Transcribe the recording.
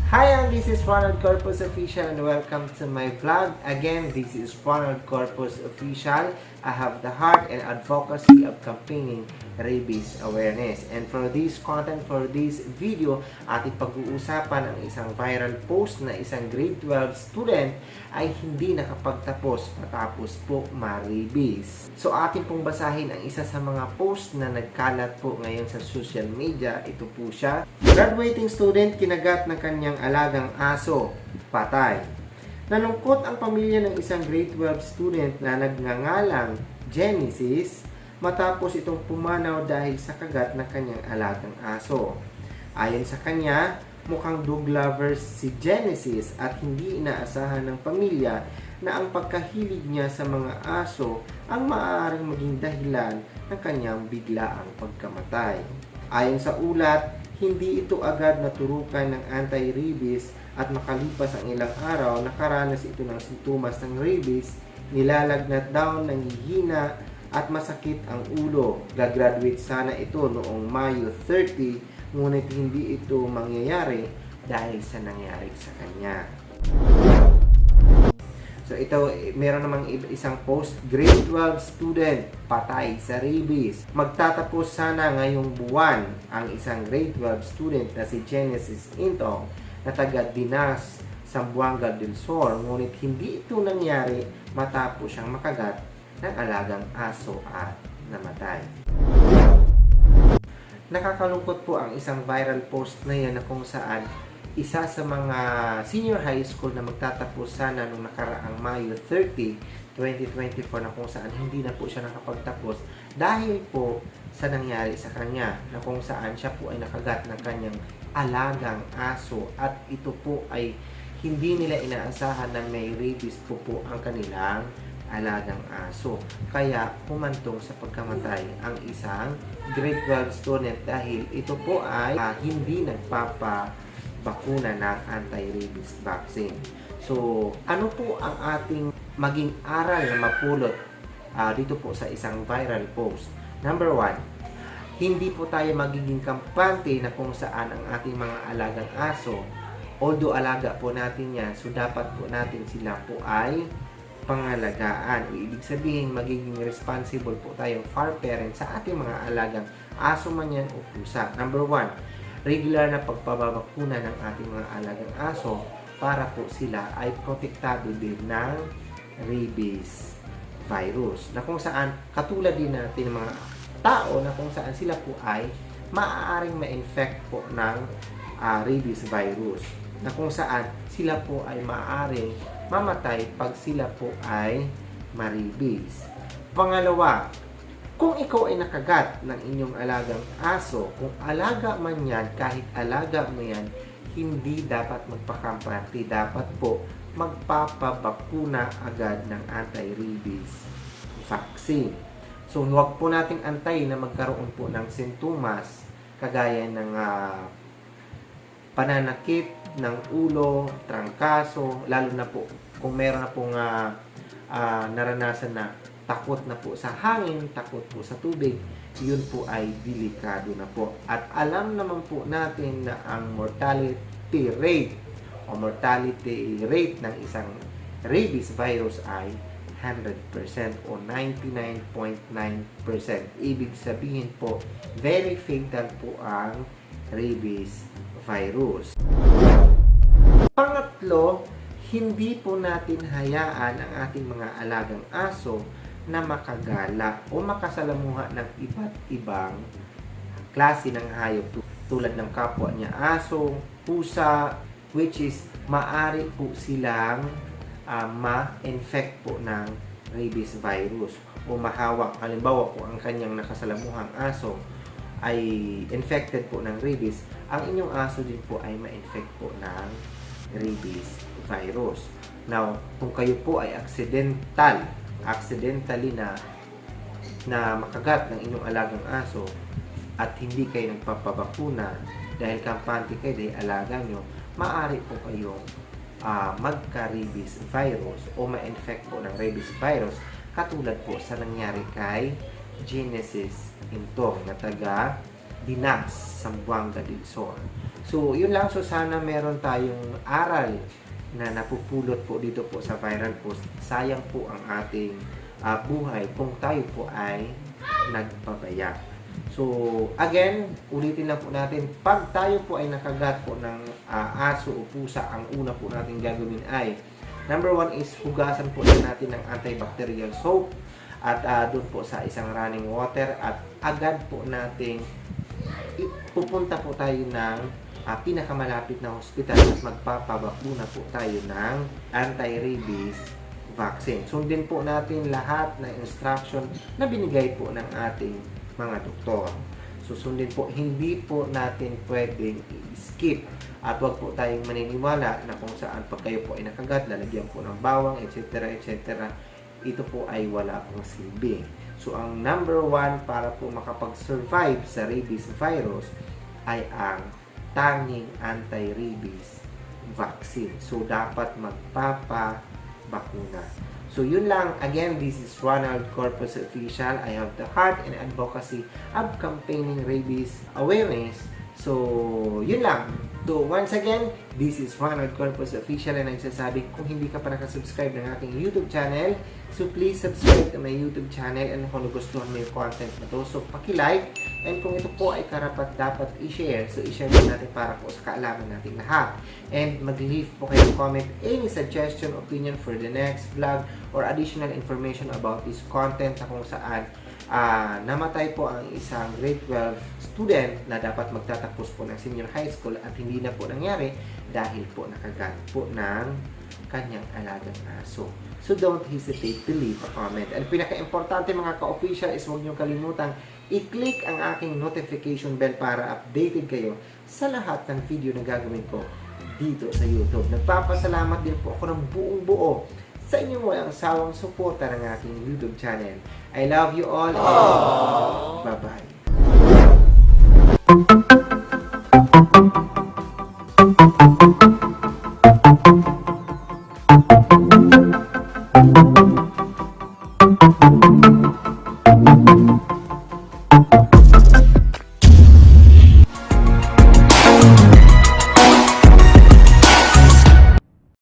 Hi, this is Ronald Corpus Official and welcome to my vlog. Again, this is Ronald Corpus Official. I have the heart and advocacy of campaigning rabies awareness. And for this content, for this video, ating pag-uusapan ang isang viral post na isang grade 12 student ay hindi nakapagtapos matapos po ma-rabies. So atin pong basahin ang isa sa mga post na nagkalat po ngayon sa social media. Ito po siya. Graduating student kinagat ng kanyang alagang aso, patay. Nalungkot ang pamilya ng isang grade 12 student na nagngangalang Genesis matapos itong pumanaw dahil sa kagat ng kanyang alagang aso. Ayon sa kanya, mukhang dog lovers si Genesis at hindi inaasahan ng pamilya na ang pagkahilig niya sa mga aso ang maaaring maging dahilan ng kanyang biglaang pagkamatay. Ayon sa ulat, hindi ito agad naturukan ng anti-rabies at makalipas ang ilang araw, nakaranas ito ng sintomas ng rabies, nilalagnat daw, nanghihina at masakit ang ulo. Gagraduate sana ito noong Mayo 30, ngunit hindi ito mangyayari dahil sa nangyari sa kanya. So ito, meron namang isang post, grade 12 student, patay sa rabies. Magtatapos sana ngayong buwan ang isang grade 12 student na si Genesis Intong na taga Dinas, Zamboanga del Sur. Ngunit hindi ito nangyari matapos siyang makagat ng alagang aso at namatay. Nakakalungkot po ang isang viral post na yan na kung saan isa sa mga senior high school na magtatapos sana nung nakaraang Mayo 30, 2024 na kung saan hindi na po siya nakapagtapos dahil po sa nangyari sa kanya na kung saan siya po ay nakagat ng kanyang alagang aso at ito po ay hindi nila inaasahan na may rabies po ang kanilang alagang aso. Kaya humantong sa pagkamatay ang isang grade 12 student dahil ito po ay hindi bakuna ng anti-rabies vaccine. So, ano po ang ating maging aral na mapulot dito po sa isang viral post? Number 1, hindi po tayo magiging kampante na kung saan ang ating mga alagang aso, although alaga po natin yan, so dapat po natin sila po ay pangalagaan. Ibig sabihin, magiging responsible po tayong far parent sa ating mga alagang aso man yan o pusa. Number 1, regular na pagpababakuna ng ating mga alagang aso para po sila ay protektado din ng rabies virus. Na kung saan, katulad din natin ng mga tao na kung saan sila po ay maaaring ma-infect po ng rabies virus. Na kung saan sila po ay maaaring mamatay pag sila po ay ma-rabies. Pangalawa, kung ikaw ay nakagat ng inyong alagang aso, kung alaga man yan, kahit alaga mo yan, hindi dapat magpakampante. Dapat po magpapabakuna agad ng anti-rabies vaccine. So, huwag po nating antayin na magkaroon po ng sintomas kagaya ng pananakit ng ulo, trangkaso, lalo na po kung meron na pong naranasan na takot na po sa hangin, takot po sa tubig, yun po ay delikado na po. At alam naman po natin na ang mortality rate o mortality rate ng isang rabies virus ay 100% o 99.9%. Ibig sabihin po, very fatal po ang rabies virus. Pangatlo, hindi po natin hayaan ang ating mga alagang aso na makagala o makasalamuha ng iba't ibang klase ng hayop tulad ng kapwa niya aso, pusa, which is maari po silang ma-infect po ng rabies virus o mahawak. Halimbawa kung ang kanyang nakasalamuhang aso ay infected po ng rabies, ang inyong aso din po ay ma-infect po ng rabies virus. Now, kung kayo po ay accidentally na makagat ng inyong alagang aso at hindi kayo nagpapabakuna dahil kampante kayo dahil alaga nyo, maaari po kayong magka-rabies virus o ma-infect po ng rabies virus katulad po sa nangyari kay Genesis Intong na taga Dinas, Zamboanga del Sur. So, yun lang. So, sana meron tayong aral na napupulot po dito po sa viral post. Sayang po ang ating buhay kung tayo po ay nagpabaya. So, again, ulitin lang po natin, pag tayo po ay nakagat po ng aso o pusa, ang una po natin gagawin ay, number 1 is hugasan po natin ng antibacterial soap at doon po sa isang running water at agad po nating pupunta po tayo ng pinakamalapit na hospital at magpapabakuna po tayo ng anti-rabies vaccine. Sundin po natin lahat ng instruction na binigay po ng ating mga doktor. Susundin po, hindi po natin pwedeng i-skip at wag po tayong maniniwala na kung saan pag kayo po ay nakagat, lalagyan po ng bawang, etc. etc. Ito po ay wala pong silbi. So, ang number 1 para po makapag-survive sa rabies virus ay ang tanging anti-rabies vaccine. So, dapat magpapabakuna. So, yun lang. Again, this is Ronald Corpus Official. I have the heart and advocacy of campaigning rabies awareness. So, yun lang. So, once again, this is Ronald Corpus Official and nagsasabi kung hindi ka pa nakasubscribe ng aking YouTube channel, so please subscribe to my YouTube channel and kung nagustuhan mo yung content na to, so paki-like and kung ito po ay karapat dapat i-share, so i-share din natin para po sa kaalaman natin lahat. And mag-leave po kayo comment any suggestion, opinion for the next vlog or additional information about this content na kung saan namatay po ang isang grade 12 student na dapat magtatapos po ng senior high school at hindi na po nangyari dahil po nakagat po ng kanyang alagang aso. So don't hesitate to leave a comment. And pinaka-importante mga ka-official is huwag niyong kalimutang i-click ang aking notification bell para updated kayo sa lahat ng video na gagawin ko dito sa YouTube. Nagpapasalamat din po ako ng buong buo sa inyong walang sawang suporta ng aking YouTube channel. I love you all. Bye-bye.